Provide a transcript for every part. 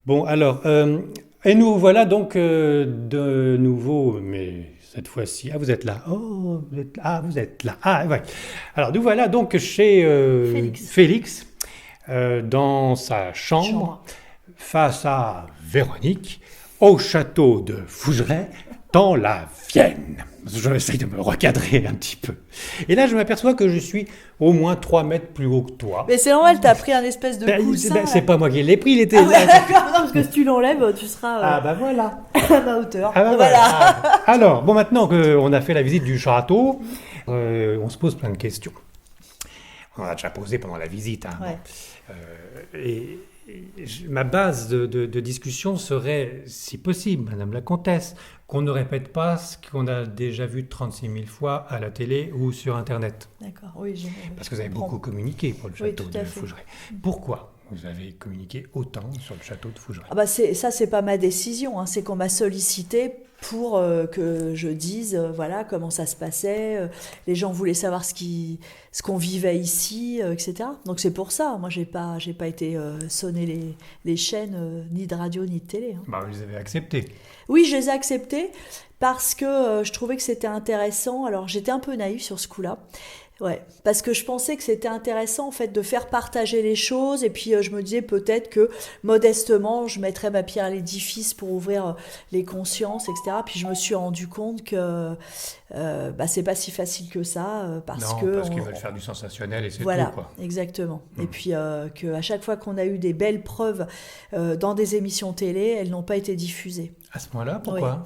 Bon, alors, et nous voilà donc de nouveau, mais cette fois-ci, ah, vous êtes là. Oh, vous êtes là. Ah, ouais. Alors, nous voilà donc chez Félix. Félix, dans sa chambre, Chambre. face à Véronique, au château de Fougeray, dans la Vienne. J'essaie de me recadrer un petit peu. Et là, je m'aperçois que je suis au moins 3 mètres plus haut que toi. Mais c'est normal, t'as pris un espèce de coussin. C'est pas moi qui l'ai pris, il était Ah ouais, là. d'accord, non, parce que si tu l'enlèves, tu seras Ah bah voilà. à ma hauteur. Ah bah voilà. Ah. Alors, bon, maintenant qu'on a fait la visite du château, on se pose plein de questions. On en a déjà posé pendant la visite. Hein, Ouais. bon. Ma base de discussion serait, si possible, Madame la Comtesse, qu'on ne répète pas ce qu'on a déjà vu 36 000 fois à la télé ou sur Internet. D'accord, oui, Parce que vous avez je comprends. beaucoup communiqué pour le Oui, château tout de à fait. Fougeray. Pourquoi vous avez communiqué autant sur le château de Fougeray? Ah bah ça, c'est pas ma décision, hein. C'est qu'on m'a sollicité pour que je dise voilà comment ça se passait. Les gens voulaient savoir ce qu'on vivait ici, etc. Donc c'est pour ça. Moi, j'ai pas été sonner les chaînes ni de radio ni de télé, hein. Bah, vous les avez acceptés. Oui, je les ai acceptés parce que je trouvais que c'était intéressant. Alors j'étais un peu naïve sur ce coup-là. Ouais, parce que je pensais que c'était intéressant en fait de faire partager les choses et puis je me disais peut-être que modestement je mettrais ma pierre à l'édifice pour ouvrir les consciences, etc. Puis je me suis rendu compte que c'est pas si facile que ça parce Non, que parce qu'ils veulent faire du sensationnel et c'est voilà, tout, quoi. exactement. Et puis qu'à chaque fois qu'on a eu des belles preuves dans des émissions télé, elles n'ont pas été diffusées. À ce point-là, Oui. pourquoi?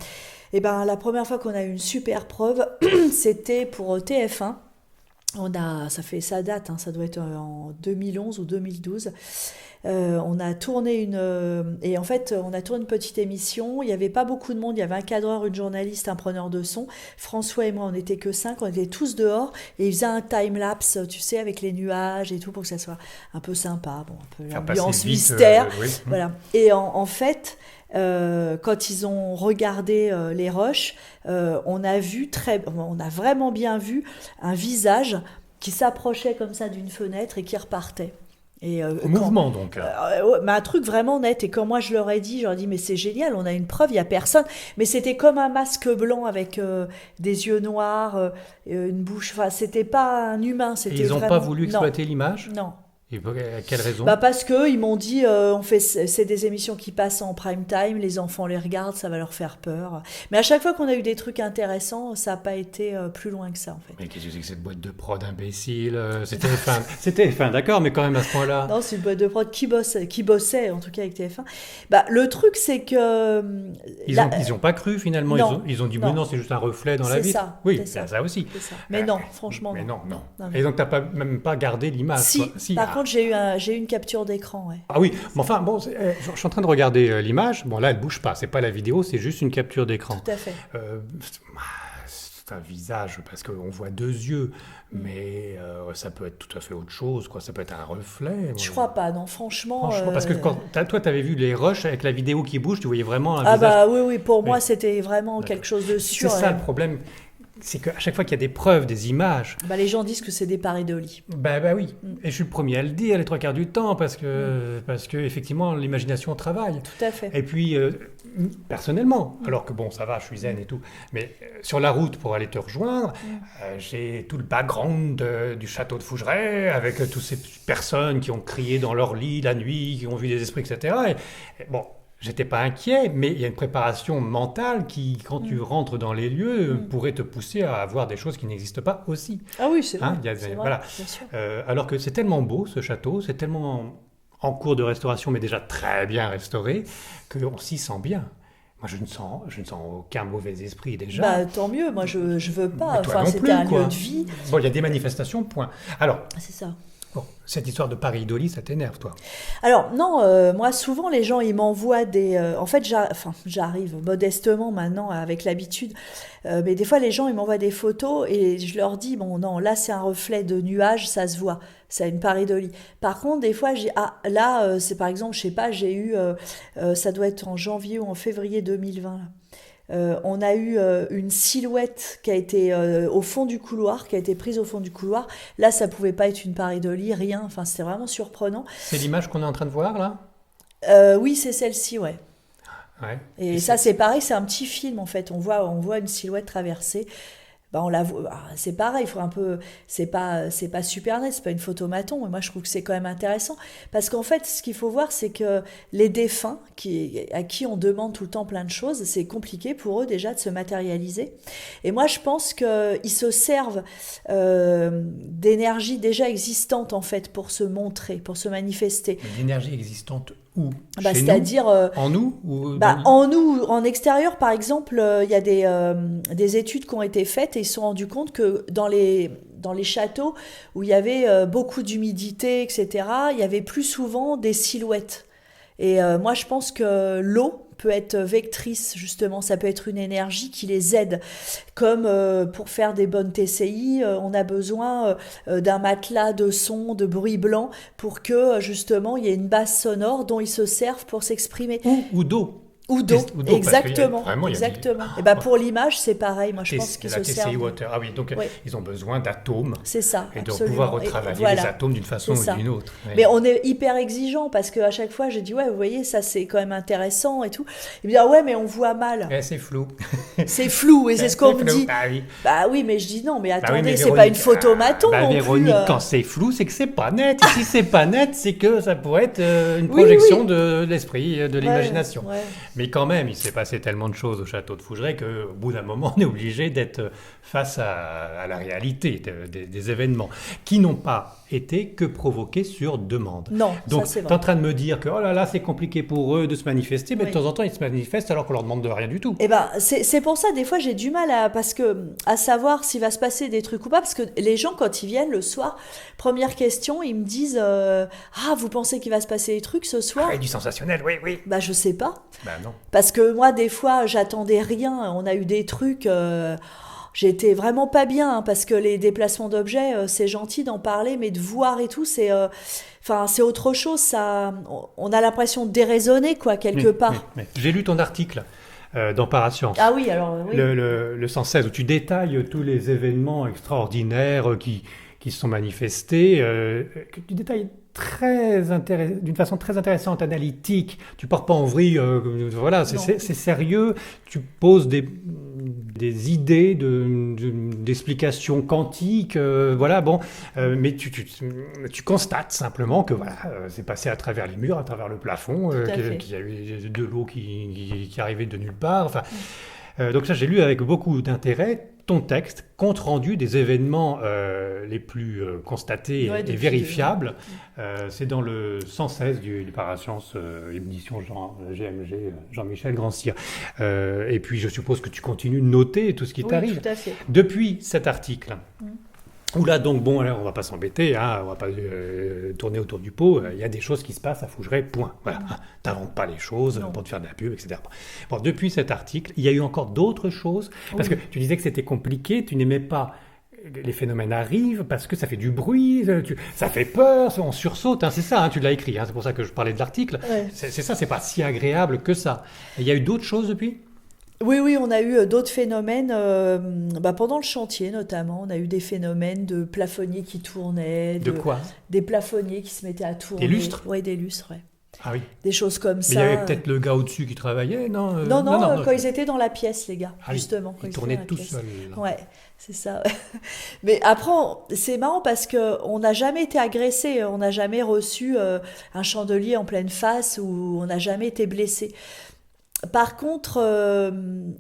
Et ben la première fois qu'on a eu une super preuve, c'était pour TF1. Ça date, hein, ça doit être en 2011 ou 2012. On a tourné et en fait, on a tourné une petite émission. Il n'y avait pas beaucoup de monde. Il y avait un cadreur, une journaliste, un preneur de son. François et moi, on n'était que 5. On était tous dehors et il faisait un time-lapse, tu sais, avec les nuages et tout pour que ça soit un peu sympa. Bon, un peu Faire l'ambiance passer vite, mystère. oui. Voilà. Et en fait, quand ils ont regardé les rushs, on a vraiment bien vu un visage qui s'approchait comme ça d'une fenêtre et qui repartait. Et Au mouvement, donc. ouais, mais un truc vraiment net. Et quand moi je leur ai dit, mais c'est génial, on a une preuve, il n'y a personne. Mais c'était comme un masque blanc avec des yeux noirs, une bouche. Enfin, c'était pas un humain, Et c'était ils n'ont vraiment. pas voulu Non, exploiter l'image? non. Et pour quelle raison? Bah parce que ils m'ont dit, c'est des émissions qui passent en prime time, les enfants les regardent, ça va leur faire peur. Mais à chaque fois qu'on a eu des trucs intéressants, ça n'a pas été plus loin que ça en fait. Mais qu'est-ce que c'est que cette boîte de prod imbécile? C'était TF1. C'était TF1, d'accord, mais quand même à ce point-là. Non, c'est une boîte de prod qui bossait en tout cas avec TF1. Bah le truc c'est que Ils ont pas cru finalement. non, Ils ont dit, mais non. non, c'est juste un reflet dans la C'est vitre. ça, Oui, c'est c'est ça. ça aussi. C'est ça. Mais non, franchement Mais non. non. Non. Et donc, tu n'as même pas gardé l'image, Si, quoi. Si, par ah. contre j'ai eu une capture d'écran, ouais. Ah oui, mais enfin, bon, je suis en train de regarder l'image. Bon, là, elle bouge pas. C'est pas la vidéo, c'est juste une capture d'écran. Tout à fait. C'est un visage parce qu'on voit 2 yeux, mais ça peut être tout à fait autre chose, quoi. Ça peut être un reflet. Je crois pas, non, franchement. Franchement, parce que toi, tu avais vu les rushs avec la vidéo qui bouge, tu voyais vraiment un Ah visage. bah oui, pour moi Oui. c'était vraiment D'accord. quelque chose de C'est sûr. ça le problème, c'est qu'à chaque fois qu'il y a des preuves, des images, Bah, les gens disent que c'est des pareidolis. bah oui. Et je suis le premier à le dire les 3 quarts du temps parce que effectivement l'imagination travaille. Tout à fait. Et puis personnellement, alors que bon ça va, je suis zen et tout, mais sur la route pour aller te rejoindre, j'ai tout le background du château de Fougeray avec toutes ces personnes qui ont crié dans leur lit la nuit, qui ont vu des esprits, etc. Et bon. J'étais pas inquiet, mais il y a une préparation mentale qui, quand tu rentres dans les lieux, pourrait te pousser à voir des choses qui n'existent pas aussi. Ah oui, c'est vrai. Hein, il y a- C'est vrai, voilà. bien sûr. Alors que c'est tellement beau ce château, c'est tellement en cours de restauration, mais déjà très bien restauré, qu'on s'y sent bien. Moi, je ne sens aucun mauvais esprit déjà. Bah tant mieux, moi je veux pas. Mais toi Enfin, non c'était plus, un quoi. lieu de vie. Bon, il y a des manifestations, point. Alors, C'est ça. bon, cette histoire de Paris-Idoli, ça t'énerve, toi? Alors non, moi souvent les gens ils m'envoient des. En fait, j'arrive modestement maintenant avec l'habitude, mais des fois les gens ils m'envoient des photos et je leur dis bon non là c'est un reflet de nuage, ça se voit, c'est une pareidolie. Par contre des fois c'est par exemple je sais pas j'ai eu ça doit être en janvier ou en février 2020 là. On a eu une silhouette qui a été au fond du couloir, qui a été prise au fond du couloir. Là, ça pouvait pas être une pareidolie, rien. Enfin, c'était vraiment surprenant. C'est l'image qu'on est en train de voir, là? Oui, c'est celle-ci, ouais. Ouais. Et Et ça, c'est pareil, c'est un petit film en fait. On voit une silhouette traverser. Bah, on la voit, c'est pareil, il faut un peu, c'est pas super net, c'est pas une photomaton, mais moi je trouve que c'est quand même intéressant parce qu'en fait, ce qu'il faut voir, c'est que les défunts, à qui on demande tout le temps plein de choses, c'est compliqué pour eux déjà de se matérialiser. Et moi, je pense qu'ils se servent d'énergie déjà existante en fait pour se montrer, pour se manifester. mais l'énergie existante où? Bah, Chez nous? c'est-à-dire En nous? Ou bah, en nous, en extérieur, par exemple, il y a des études qui ont été faites et ils se sont rendus compte que dans les châteaux où il y avait beaucoup d'humidité, etc., il y avait plus souvent des silhouettes. Et moi, je pense que l'eau peut être vectrice, justement, ça peut être une énergie qui les aide. Comme pour faire des bonnes TCI, on a besoin d'un matelas de son, de bruit blanc, pour que justement il y ait une base sonore dont ils se servent pour s'exprimer. ou d'eau. Ou d'eau, Ou d'eau, parce qu'il y a exactement, vraiment, il y a des- exactement. Et ben pour l'image, c'est pareil. Moi, je pense qu'ils La se TCI servent. Water. Ah oui, donc Ouais, ils ont besoin d'atomes c'est ça, et de absolument. pouvoir Et retravailler les voilà, atomes d'une c'est façon ou ça. d'une autre. Ouais. Mais on est hyper exigeant parce qu'à chaque fois, j'ai dit ouais, vous voyez, ça c'est quand même intéressant et tout. Et bien ouais, mais on voit mal. C'est flou. C'est flou et c'est ce qu'on me dit. Bah oui. Bah oui, mais je dis non, mais Bah oui, attendez, mais c'est pas une Véronique, photomaton bah non Véronique, plus. quand c'est flou, c'est que c'est pas net. Et si c'est pas net, c'est que ça pourrait être une Oui, projection oui. de l'esprit, de Ouais, l'imagination. ouais. Mais quand même, il s'est passé tellement de choses au château de Fougeray qu'au bout d'un moment, on est obligé d'être face à la réalité des événements qui n'ont pas été que provoqués sur demande. Non, Donc, ça c'est tu es vrai. en train de me dire que oh là là, c'est compliqué pour eux de se manifester, mais Oui. de temps en temps, ils se manifestent alors qu'on leur demande de rien du tout. Eh ben, c'est pour ça, des fois, j'ai du mal à savoir s'il va se passer des trucs ou pas, parce que les gens, quand ils viennent le soir, première question, ils me disent ah, vous pensez qu'il va se passer des trucs ce soir? Ah, et du sensationnel, oui, oui. Bah, je sais pas. Bah non. Parce que moi, des fois, j'attendais rien. On a eu des trucs. J'étais vraiment pas bien hein, parce que les déplacements d'objets, c'est gentil d'en parler, mais de voir et tout, enfin, c'est autre chose. Ça, on a l'impression de déraisonner, quoi, quelque part. J'ai lu ton article dans Parascience. Ah oui, alors oui. Le 116, où tu détailles tous les événements extraordinaires qui se sont manifestés, que tu détailles d'une façon très intéressante, analytique. Tu pars pas en vrille, voilà, Non. c'est sérieux. Tu poses des idées d'explications quantiques, voilà, bon, mais tu constates simplement que voilà, c'est passé à travers les murs, à travers le plafond, Tout à fait. qu'il y a eu de l'eau qui arrivait de nulle part. Enfin, donc ça, j'ai lu avec beaucoup d'intérêt ton texte, compte rendu des événements les plus constatés Ouais, et depuis vérifiables. C'est dans le 116 du Parascience, édition GMG, Jean-Michel Grand-Cyr. Et puis je suppose que tu continues de noter tout ce qui Oui, t'arrive. tout à fait. Depuis cet article, Mm. où là donc, bon, alors, on va pas s'embêter, hein, on va pas tourner autour du pot, il y a des choses qui se passent à Fougeray, point. Voilà. T'inventes pas les choses Non. pour te faire de la pub, etc. Bon, depuis cet article, il y a eu encore d'autres choses, parce Oui. que tu disais que c'était compliqué, tu n'aimais pas les phénomènes arrivent parce que ça fait du bruit, ça fait peur, on sursaute, hein, c'est ça, hein, tu l'as écrit, hein, c'est pour ça que je parlais de l'article. Ouais. C'est ça, c'est pas si agréable que ça. Et il y a eu d'autres choses depuis? Oui, oui, on a eu d'autres phénomènes, pendant le chantier notamment, on a eu des phénomènes de plafonniers qui tournaient, De quoi? des plafonniers qui se mettaient à tourner. Des lustres? Oui, des lustres, ouais. Ah oui. Des choses comme Mais ça. il y avait peut-être le gars au-dessus qui travaillait, non? Non, quand ils étaient dans la pièce, les gars, Ah oui, justement. Quand il ils tournait étaient dans tout la pièce. seul. Là. Ouais, c'est ça. Mais après, c'est marrant parce que on n'a jamais été agressé, on n'a jamais reçu un chandelier en pleine face ou on n'a jamais été blessé. Par contre,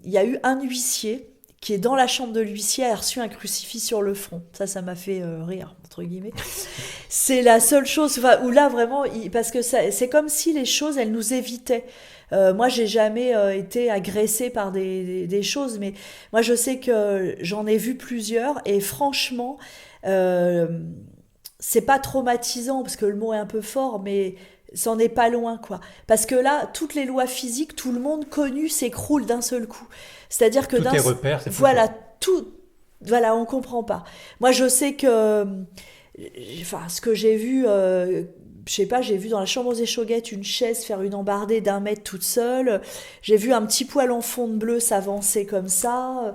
il y a eu un huissier qui est dans la chambre de l'huissier a reçu un crucifix sur le front. Ça m'a fait rire, entre guillemets. C'est la seule chose où là, vraiment, parce que c'est comme si les choses, elles nous évitaient. Moi, j'ai jamais été agressée par des choses, mais moi, je sais que j'en ai vu plusieurs, et franchement, c'est pas traumatisant, parce que le mot est un peu fort, mais c'en est pas loin, quoi. Parce que là, toutes les lois physiques, tout le monde connu s'écroule d'un seul coup. C'est-à-dire que Tous tes repères, c'est voilà, foutu. voilà, on comprend pas. Moi, je sais que, enfin, ce que j'ai vu, je sais pas, j'ai vu dans la chambre aux échauguettes une chaise faire une embardée d'1 mètre toute seule. J'ai vu un petit poil en fond de bleu s'avancer comme ça.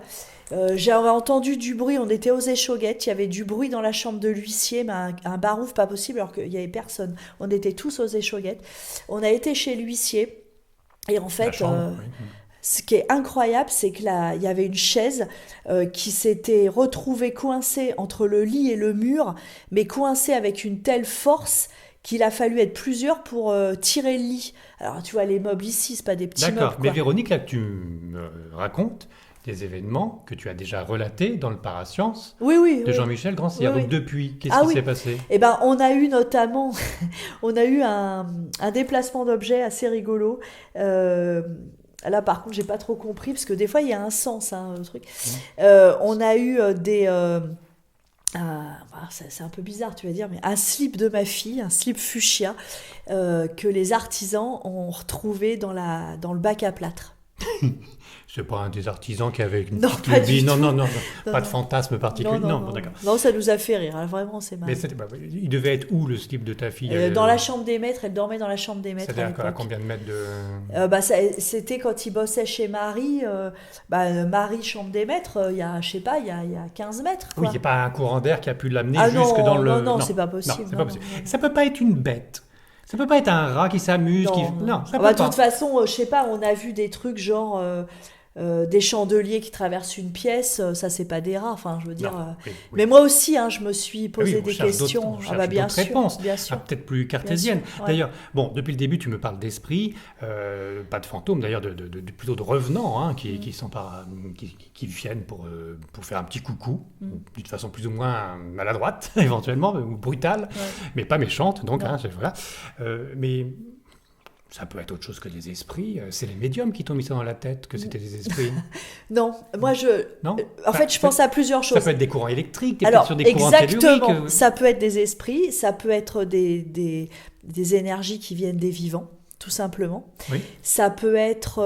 J'avais entendu du bruit, on était aux Échauguettes, il y avait du bruit dans la chambre de l'huissier, mais un barouf pas possible alors qu'il n'y avait personne. On était tous aux Échauguettes. On a été chez l'huissier et en La fait, chambre, oui. ce qui est incroyable, c'est que là, il y avait une chaise qui s'était retrouvée coincée entre le lit et le mur, mais coincée avec une telle force qu'il a fallu être plusieurs pour tirer le lit. Alors tu vois, les meubles ici, c'est pas des petits D'accord. meubles, Mais quoi. Véronique, là, tu me racontes des événements que tu as déjà relatés dans le Parascience Oui, oui, de oui. Jean-Michel Grandcir. Oui, oui. Donc depuis, qu'est-ce Ah qui oui. s'est passé? Eh ben, on a eu notamment, on a eu un déplacement d'objets assez rigolo. Euh, Là, par contre, j'ai pas trop compris parce que des fois, il y a un sens, hein, le truc. On a eu c'est un peu bizarre, tu vas dire, mais un slip de ma fille, un slip fuchsia, que les artisans ont retrouvé dans le bac à plâtre. C'est pas un des artisans qui avait une Non, petite pas lubie. du Non, tout. non, non, non. Non, Pas de non. fantasme particulier. Non, non, Non, non. bon, d'accord. Non, ça nous a fait rire. Alors, vraiment, c'est marrant. Mais il devait être où le slip de ta fille? Dans la chambre des maîtres, elle dormait dans la chambre des maîtres à C'est-à-dire à l'époque. combien de mètres de... C'était quand il bossait chez Marie, Marie, chambre des maîtres, il y a, je sais pas, il y a 15 mètres, Oui, quoi. il n'y a pas un courant d'air qui a pu l'amener Ah jusque non, dans le... non, c'est pas possible. Non, c'est Non, pas non, possible. non, non. Ça peut pas être une bête. Ça peut pas être un rat qui s'amuse. Non, non. Non, ça Ah bah, peut de pas. toute façon, je sais pas, on a vu des trucs genre des chandeliers qui traversent une pièce, ça c'est pas des rats, enfin je veux dire. Non, oui, oui. Mais moi aussi, hein, je me suis Ah oui, posé on des cherche questions. on Ah cherche bah bien d'autres sûr, réponses. bien Ah, sûr. peut-être plus cartésiennes. Bien sûr, ouais. D'ailleurs, bon, depuis le début, tu me parles d'esprit, pas de fantômes, d'ailleurs, plutôt de revenants hein, qui qui viennent pour faire un petit coucou, d'une façon plus ou moins maladroite, éventuellement, ou brutale, Ouais. mais pas méchante, donc, Non. hein, voilà. Mais ça peut être autre chose que des esprits. C'est les médiums qui t'ont mis ça dans la tête, que c'était des esprits. Non, moi Non? en fait, je pense à plusieurs Ça choses. peut être des courants électriques, Alors, peut-être sur des courants exactement, telluriques. ça peut être des esprits, ça peut être des énergies qui viennent des vivants, tout simplement. Oui, Ça peut être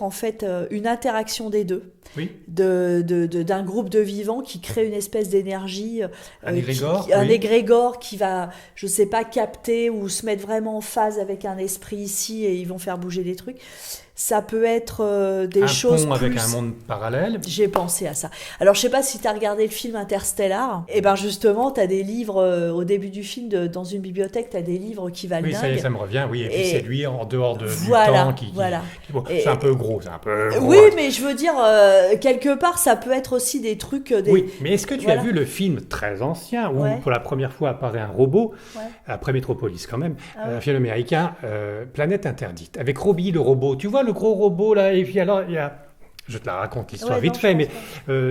en fait une interaction des deux, oui. d'un groupe de vivants qui crée une espèce d'énergie, Un égrégore, un oui. égrégore qui va, je sais pas, capter ou se mettre vraiment en phase avec un esprit ici et ils vont faire bouger des trucs. Ça peut être des Un choses pont avec plus... un monde parallèle. J'ai pensé à ça. Alors, je sais pas si tu as regardé le film Interstellar. Et ben justement, tu as des livres au début du film, dans une bibliothèque, tu as des livres qui valent Oui, ça y est, dingue. ça me revient. Oui, et puis Et c'est lui en dehors du voilà, temps voilà. bon, Et- c'est un peu gros, c'est un peu gros. Oui, mais je veux dire, quelque part, ça peut être aussi des trucs... Oui, mais est-ce que tu Voilà. as vu le film très ancien où Ouais. pour la première fois apparaît un robot, Ouais. après Metropolis quand même, Ah ouais. un film américain, Planète Interdite, avec Robbie le robot. Tu vois le gros robot là, et puis alors il y a... Je te la raconte l'histoire Ouais, vite non, fait, je mais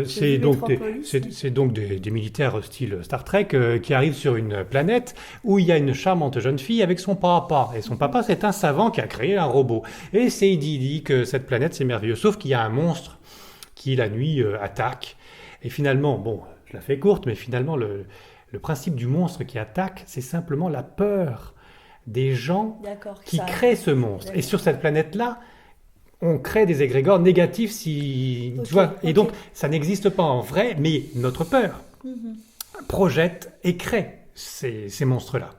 pense c'est vu donc, Metropolis, mais- c'est donc des militaires style Star Trek qui arrivent sur une planète où il y a une charmante jeune fille avec son papa. Et son papa, c'est un savant qui a créé un robot. Et c'est idyllique, cette planète, c'est merveilleux. Sauf qu'il y a un monstre qui, la nuit, attaque. Et finalement, bon, je la fais courte, mais finalement, le principe du monstre qui attaque, c'est simplement la peur des gens D'accord. qui ça- créent ce monstre. Et D'accord. sur cette planète-là, on crée des égrégores négatifs si Ok, tu vois. Et ok. donc ça n'existe pas en vrai, mais notre peur Mhm. projette et crée ces monstres-là.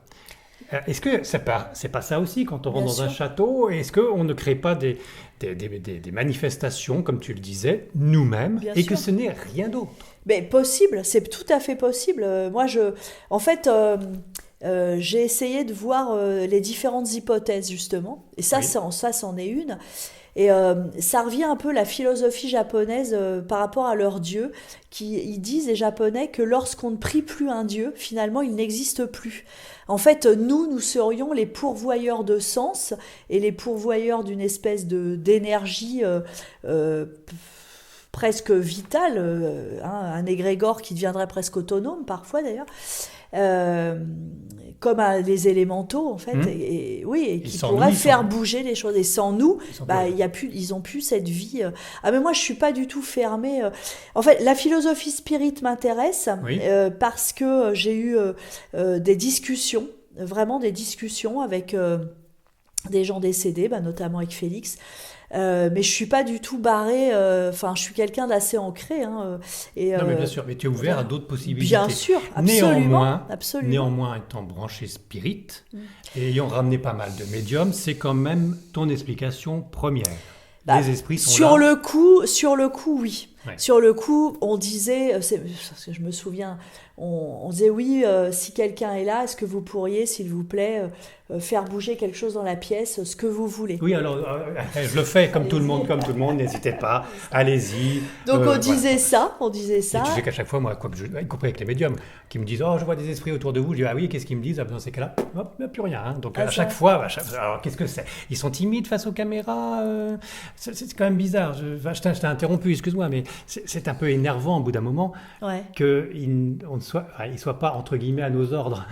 Est-ce que c'est pas ça aussi quand on rentre Bien dans un sûr. château? Est-ce qu'on ne crée pas des manifestations, comme tu le disais, nous-mêmes, Bien et sûr. que ce n'est rien d'autre? Mais possible, c'est tout à fait possible. Moi, en fait, j'ai essayé de voir les différentes hypothèses, justement. Et ça, Oui. ça, c'en est une. Et ça revient un peu à la philosophie japonaise par rapport à leur dieu, ils disent, les Japonais, que lorsqu'on ne prie plus un dieu, finalement, il n'existe plus. En fait, nous serions les pourvoyeurs de sens et les pourvoyeurs d'une espèce d'énergie presque vitale, un égrégore qui deviendrait presque autonome, parfois d'ailleurs. Comme les élémentaux en fait, et oui, et qui sans pourraient nous, faire bouger les choses. Et sans nous, Sans bah, plus. ils ont plus cette vie. Ah mais moi je suis pas du tout fermée. En fait, la philosophie spirit m'intéresse Oui. parce que j'ai eu des discussions, vraiment des discussions avec des gens décédés, bah, notamment avec Félix. Mais je suis pas du tout barrée. Enfin, je suis quelqu'un d'assez ancré. Hein, et, Non, mais bien sûr, mais tu es ouvert à d'autres possibilités. Bien sûr, absolument. Néanmoins, étant branché spirit, et ayant ramené pas mal de médiums, c'est quand même ton explication première. Bah, les esprits sont sur là. sur le coup, oui. Ouais. Sur le coup, on disait, parce que je me souviens, on disait oui, si quelqu'un est là, est-ce que vous pourriez, s'il vous plaît, faire bouger quelque chose dans la pièce, ce que vous voulez. Oui, alors, je le fais Allez-y. comme tout le monde, n'hésitez pas, allez-y. Donc on Voilà. disait ça, on disait Et ça. tu sais qu'à chaque fois, moi, y compris avec les médiums, qui me disent, oh, je vois des esprits autour de vous, je dis, ah oui, qu'est-ce qu'ils me disent? Ah, ben, dans ces cas-là, hop, il n'y a plus rien. Hein. Donc Ah, à ça. chaque fois, alors qu'est-ce que c'est? Ils sont timides face aux caméras, c'est quand même bizarre. Je t'ai interrompu, excuse-moi, mais c'est un peu énervant au bout d'un moment Ouais. qu'ils ne soient pas, entre guillemets, à nos ordres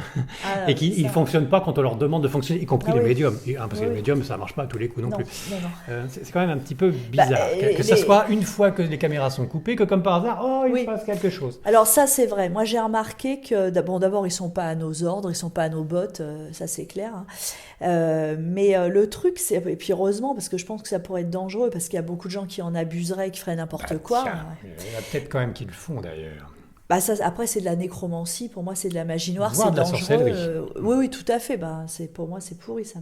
Ah, et qu'ils ne ça. fonctionnent pas quand on leur demande de fonctionner, y compris Ah les oui. médiums. Parce que Oui. les médiums, ça ne marche pas à tous les coups non Non, plus. non, non. C'est quand même un petit peu bizarre que ça soit une fois que les caméras sont coupées, que comme par hasard, oh, il Oui. se passe quelque chose. Alors ça c'est vrai. Moi j'ai remarqué que d'abord ils sont pas à nos ordres, ils sont pas à nos bottes, ça c'est clair. Hein. Mais le truc c'est et puis heureusement parce que je pense que ça pourrait être dangereux parce qu'il y a beaucoup de gens qui en abuseraient, qui feraient n'importe quoi. Tiens, il y en a peut-être quand même qui le font d'ailleurs. Bah ça, après c'est de la nécromancie, pour moi c'est de la magie noire, Voire c'est de la dangereux. sorcellerie. Oui oui tout à fait. Bah c'est pour moi c'est pourri ça.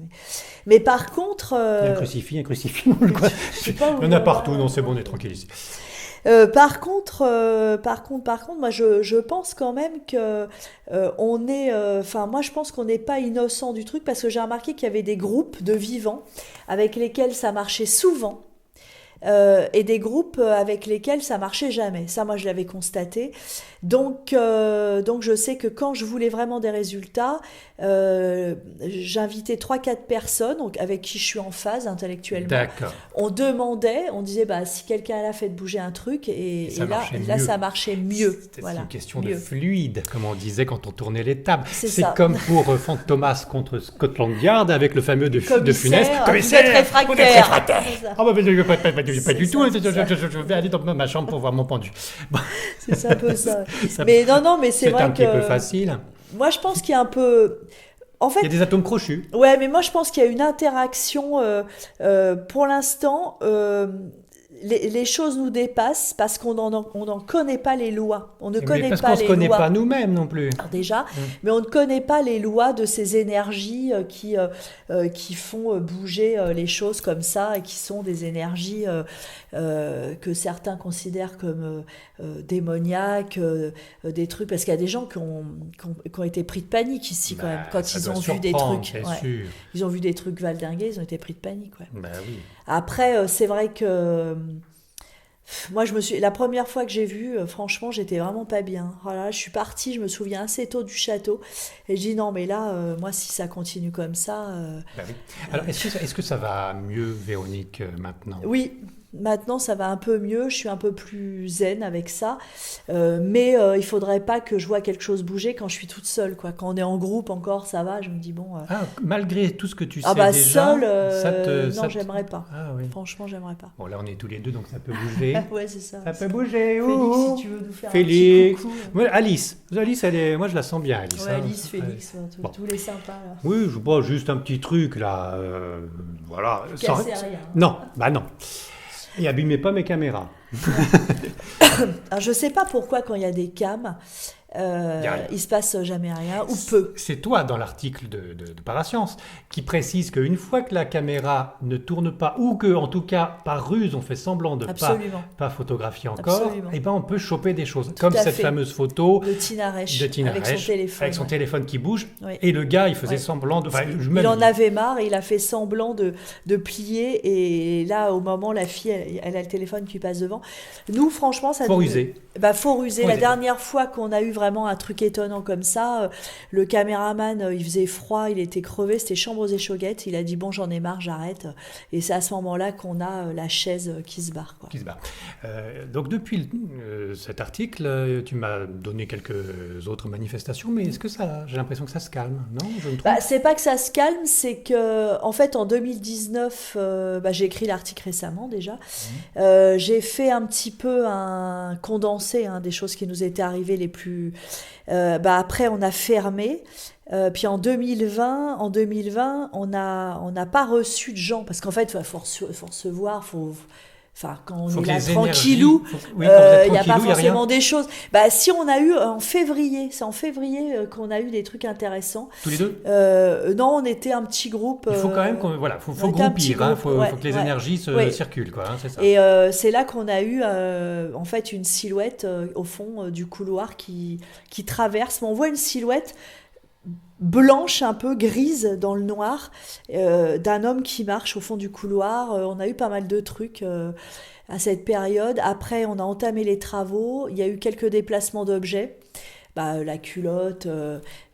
Mais par contre. Il y a un crucifix dans le coin. Je sais pas où Il y en a on partout, va. non, c'est bon, on est tranquille ici. Par contre, moi je pense quand même que on est, enfin moi je pense qu'on n'est pas innocent du truc parce que j'ai remarqué qu'il y avait des groupes de vivants avec lesquels ça marchait souvent. Et des groupes avec lesquels ça marchait jamais. Ça, moi, je l'avais constaté. Donc je sais que quand je voulais vraiment des résultats, j'invitais 3-4 personnes donc, avec qui je suis en phase intellectuellement. D'accord. On demandait, on disait bah, si quelqu'un a fait bouger un truc, et là ça marchait mieux. C'était Voilà, une question mieux. de fluide, comme on disait quand on tournait les tables. C'est C'est ça. comme pour Fantomas contre Scotland Yard avec le fameux de Funès. Vous êtes réfractaire. Vous êtes réfractaire. C'est ça. Ah bah, pas C'est du tout, ça, je c'est ça. vais aller dans ma chambre pour voir mon pendu. Bon, C'est un peu ça. ça- Mais non, mais c'est c'est vrai un petit peu que facile. moi je pense qu'il y a un peu. En Il y a fait, des atomes crochus. ouais, mais moi je pense qu'il y a une interaction. Pour l'instant, les choses nous dépassent parce qu'on n'en connaît pas les lois. On ne Mais connaît parce pas qu'on ne se les connaît lois. pas nous-mêmes non plus. Alors déjà, mais on ne connaît pas les lois de ces énergies qui font bouger les choses comme ça et qui sont des énergies que certains considèrent comme démoniaques, des trucs, parce qu'il y a des gens qui ont été pris de panique ici quand même, quand ça ils doit ont vu des surprendre, trucs. c'est Ouais. sûr. Ils ont vu des trucs valdingués, ils ont été pris de panique. Ouais. Bah oui. Après, c'est vrai que moi, la première fois que j'ai vu, franchement, j'étais vraiment pas bien. Voilà, je suis partie, je me souviens assez tôt du château, et je dis non, mais là, moi, si ça continue comme ça, Bah oui. Alors, est-ce que ça va mieux, Véronique, maintenant? oui. Maintenant, ça va un peu mieux, je suis un peu plus zen avec ça, mais il faudrait pas que je vois quelque chose bouger quand je suis toute seule, quoi. Quand on est en groupe encore, ça va, je me dis bon. Ah, malgré tout ce que tu sais Bah déjà, seule, ça non, te- j'aimerais pas. Ah oui. Franchement, j'aimerais pas. Bon, là, on est tous les deux, donc ça peut bouger. Ouais, c'est ça. Ça peut bouger. Félix, ouh. si tu veux nous faire un Félix. petit coucou. Moi, Alice, moi je la sens bien, Alice. Ouais, hein. Alice, Félix, Bon. tous les sympas là. Oui, je vois juste un petit truc là. Voilà. Cassez rien. Non, bah non. Et abîmez pas mes caméras. Alors, je sais pas pourquoi quand il y a des cams, Y a rien. il se passe jamais rien ou peu. C'est toi, dans l'article de Parascience, qui précise qu'une fois que la caméra ne tourne pas, ou que, en tout cas, par ruse, on fait semblant de Absolument. pas photographier encore, Absolument. et ben on peut choper des choses. Comme à cette fait. fameuse photo De Tina Reich, de Tina avec Reich, son téléphone. avec son ouais. téléphone qui bouge, Oui. et le gars, il faisait Ouais. semblant de... Enfin, Il en avait marre et il a fait semblant de plier. Et là, au moment, la fille, elle a le téléphone qui passe devant. Nous, franchement, ça Faut nous- ruser. Faut ruser. Faut La ruser. dernière fois qu'on a eu vraiment un truc étonnant comme ça, le caméraman, il faisait froid, il était crevé, c'était chambre aux échauguettes. Il a dit bon, j'en ai marre, j'arrête. Et c'est à ce moment-là qu'on a la chaise qui se barre. Quoi. Qui se bat. Donc depuis cet article, tu m'as donné quelques autres manifestations, mais est-ce que ça, j'ai l'impression que ça se calme, non? Je me trompe? C'est pas que ça se calme, c'est que en fait en 2019, j'ai écrit l'article récemment déjà. J'ai fait un petit peu un condensé des choses qui nous étaient arrivées les plus. Après on a fermé. Puis en 2020, on n'a pas reçu de gens parce qu'en fait faut recevoir, Enfin, quand on Faut est que là les énergies... tranquillou, Oui, quand vous êtes il n'y a pas tranquillou, il n'y a rien. forcément des choses. Bah, si on a eu en février, c'est en février qu'on a eu des trucs intéressants. Tous les deux? Non, on était un petit groupe. Il faut quand même voilà, On faut était un petit groupir, hein, groupe, ouais, faut que les ouais. énergies Oui. circulent, quoi, hein, c'est ça. Et c'est là qu'on a eu en fait une silhouette au fond du couloir qui traverse. Mais on voit une silhouette blanche, un peu grise dans le noir, d'un homme qui marche au fond du couloir. On a eu pas mal de trucs à cette période. Après, on a entamé les travaux. Il y a eu quelques déplacements d'objets. Bah, la culotte,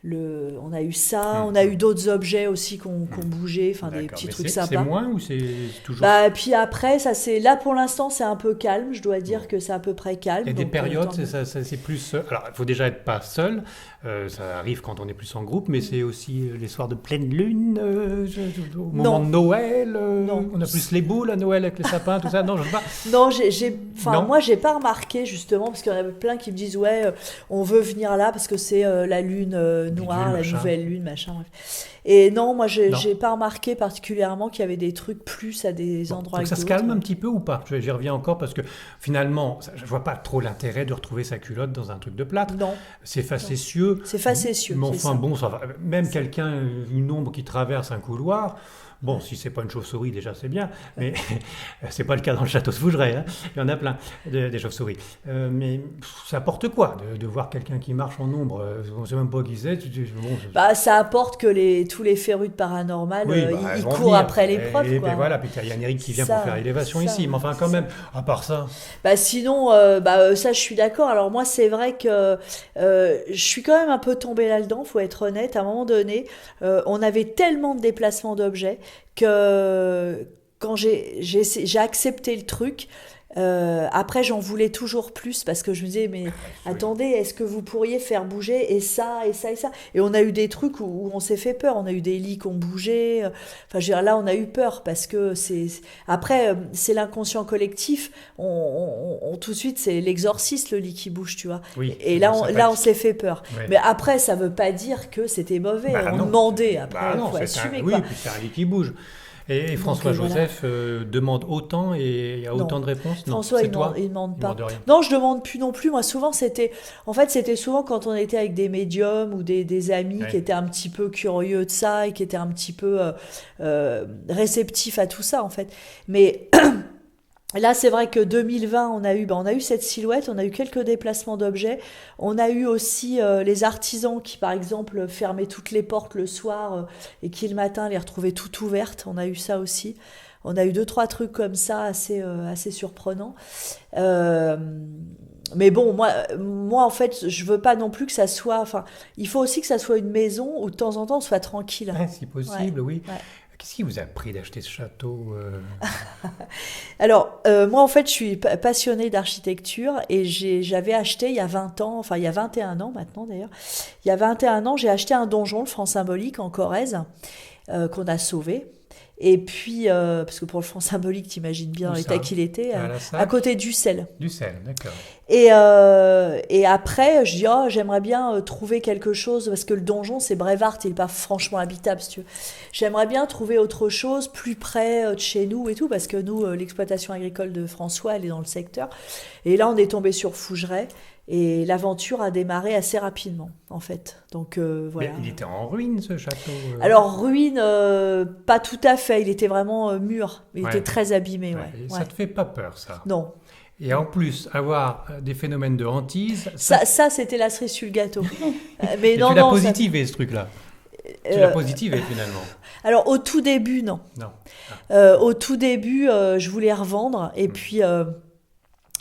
on a eu ça. On a eu d'autres objets aussi qu'on bougeait, enfin des D'accord. petits Mais trucs c'est sympas. moins ou c'est toujours... Bah, puis après, là pour l'instant, c'est un peu calme. Je dois dire Bon. que c'est à peu près calme. Il y a des Donc, périodes, tant mieux. c'est plus seul. Alors, il faut déjà être pas seul. Ça arrive quand on est plus en groupe, mais c'est aussi les soirs de pleine lune, au moment Non. de Noël. Non. On a plus les boules à Noël avec les sapins, tout ça. Non, je sais pas. Non, Non. moi, j'ai pas remarqué justement parce qu'il y en a plein qui me disent ouais, on veut venir là parce que c'est la lune noire, la machin. nouvelle lune, machin. Bref. Et non, moi, Non. j'ai pas remarqué particulièrement qu'il y avait des trucs plus à des Bon, endroits donc que ça se d'autres. calme un petit peu ou pas? J'y reviens encore parce que finalement, je vois pas trop l'intérêt de retrouver sa culotte dans un truc de plâtre. Non, C'est facétieux. c'est facétieux. Mais c'est enfin ça. bon, ça va. Même quelqu'un, une ombre qui traverse un couloir, bon, si c'est pas une chauve-souris, déjà c'est bien, mais c'est pas le cas dans le château de Fougeray, hein. Il y en a plein, des chauves-souris. Mais ça apporte quoi de voir quelqu'un qui marche en ombre? On sait même pas qui c'est. Bon, Bah, ça apporte que tous les férus de paranormal, oui, bah, ils elles vont courent venir. après les preuves, Et quoi. puis voilà, puis il y a Yannick qui vient Ça, pour faire l'élévation ça, ici. Mais enfin, quand ça. même, à part ça, Bah sinon, ça je suis d'accord. Alors moi c'est vrai que je suis quand même un peu tombée là-dedans, faut être honnête. À un moment donné, on avait tellement de déplacements d'objets que quand j'ai accepté le truc. Après j'en voulais toujours plus parce que je me disais mais attendez, est-ce que vous pourriez faire bouger et ça et ça et ça, et on a eu des trucs où on s'est fait peur, on a eu des lits qui ont bougé, enfin je veux dire, là on a eu peur parce que après c'est l'inconscient collectif, tout de suite c'est l'exorciste, le lit qui bouge, tu vois, oui. et là on, Ça là peut on s'est fait peur, Ouais. mais après ça veut pas dire que c'était mauvais, Bah on non. demandait, après Bah non, faut c'est assumer oui, quoi. puis c'est un lit qui bouge. Et François voilà. Joseph demande autant et il y a Non. autant de réponses? Non, François, c'est il toi? demande Il pas. demande rien. Non, je demande plus non plus. Moi, souvent, c'était souvent quand on était avec des médiums ou des amis Ouais. qui étaient un petit peu curieux de ça et qui étaient un petit peu réceptifs à tout ça, en fait. Mais là, c'est vrai que 2020, on a eu cette silhouette, on a eu quelques déplacements d'objets, on a eu aussi les artisans qui, par exemple, fermaient toutes les portes le soir et qui le matin les retrouvaient toutes ouvertes. On a eu ça aussi. On a eu deux trois trucs comme ça assez surprenants. Euh, mais bon, moi en fait, je veux pas non plus que ça soit. Enfin, il faut aussi que ça soit une maison où de temps en temps on soit tranquille. Ouais, si possible, oui. Ouais. Qu'est-ce qui vous a pris d'acheter ce château? Alors, moi, en fait, je suis passionnée d'architecture et j'avais acheté il y a 20 ans, enfin, il y a 21 ans maintenant d'ailleurs, il y a 21 ans, j'ai acheté un donjon, le Franc Symbolique, en Corrèze, qu'on a sauvé. Et puis, parce que pour le Franc Symbolique, t'imagines bien Où l'état ça? qu'il était, À la à salle? côté d'Ussel. Du sel, d'accord. Et après, je dis, oh, j'aimerais bien trouver quelque chose, parce que le donjon, c'est Brevard, il n'est pas franchement habitable, si tu veux. J'aimerais bien trouver autre chose, plus près de chez nous et tout, parce que nous, l'exploitation agricole de François, elle est dans le secteur. Et là, on est tombé sur Fougeray, et l'aventure a démarré assez rapidement, en fait. Donc, voilà. Mais il était en ruine, ce château. Alors, ruine, pas tout à fait, il était vraiment mûr, il Ouais. était très abîmé, Ouais. ouais. Et Ouais. ça te fait pas peur, ça? Non. Et en plus, avoir des phénomènes de hantise, Ça c'était la cerise sur le gâteau. Mais et non, tu l'as non, ça- positivé, ce truc-là. Tu l'as euh, positivé, finalement. alors au tout début, non. Non. Au tout début, je voulais revendre et puis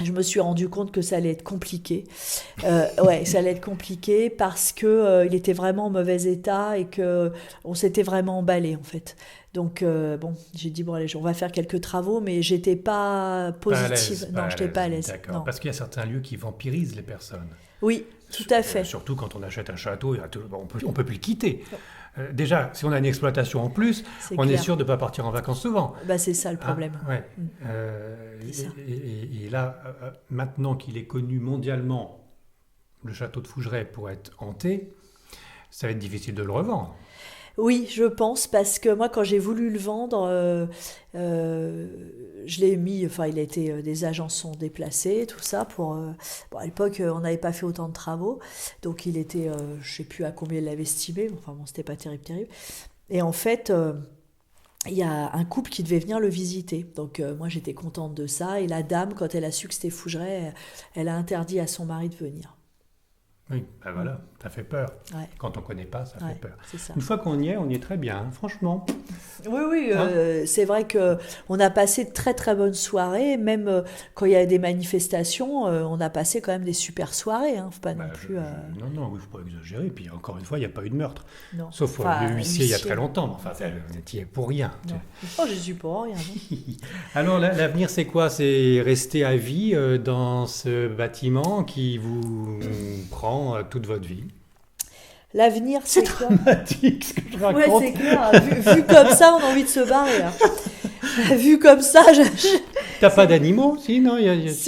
je me suis rendu compte que ça allait être compliqué. Ouais, ça allait être compliqué parce que il était vraiment en mauvais état et que on s'était vraiment emballé en fait. Donc bon, j'ai dit bon allez, on va faire quelques travaux, mais j'étais pas Pas à l'aise, positive. pas Non, à j'étais pas à l'aise. D'accord. Non. Parce qu'il y a certains lieux qui vampirisent les personnes. Oui, tout à fait. Surtout quand on achète un château, on peut plus le quitter. Déjà, si on a une exploitation en plus, C'est on est clair. sûr de ne pas partir en vacances souvent. Bah c'est ça le problème. Ah, ouais. Mm. C'est ça. Et là, maintenant qu'il est connu mondialement, le château de Fougeray pour être hanté, ça va être difficile de le revendre. Oui, je pense, parce que moi, quand j'ai voulu le vendre, euh, je l'ai mis, enfin, il a été, des agents sont déplacés, tout ça, bon, à l'époque, on n'avait pas fait autant de travaux, donc il était, je sais plus à combien il l'avait estimé, mais enfin bon, c'était pas terrible, terrible. Et en fait, il y a un couple qui devait venir le visiter. Donc moi j'étais contente de ça. Et la dame, quand elle a su que c'était Fougeray, elle a interdit à son mari de venir. Oui, ben Mm. voilà, ça fait peur. Ouais, Quand on ne connaît pas, ça fait ouais, peur. c'est ça. Une fois qu'on y est très bien, hein, franchement. Oui, oui, Hein. c'est vrai que on a passé de très très bonnes soirées. Même quand il y a des manifestations, on a passé quand même des super soirées. Hein. Faut pas non Bah, plus. non, non, oui, il ne faut pas exagérer. Puis encore une fois, il n'y a pas eu de meurtre. Non. Sauf Enfin, le huissier il y a très l'huissier. longtemps. Mais enfin, vous étiez pour rien. Non. Oh, je suis pour rien. Non. Alors, l'avenir, c'est quoi? C'est rester à vie dans ce bâtiment qui vous prend toute votre vie. L'avenir, c'est quoi? Dramatique, ce que je Ouais, raconte. c'est clair. Vu comme ça, on a envie de se barrer. Là. Vu comme ça, T'as pas d'animaux? Si, non,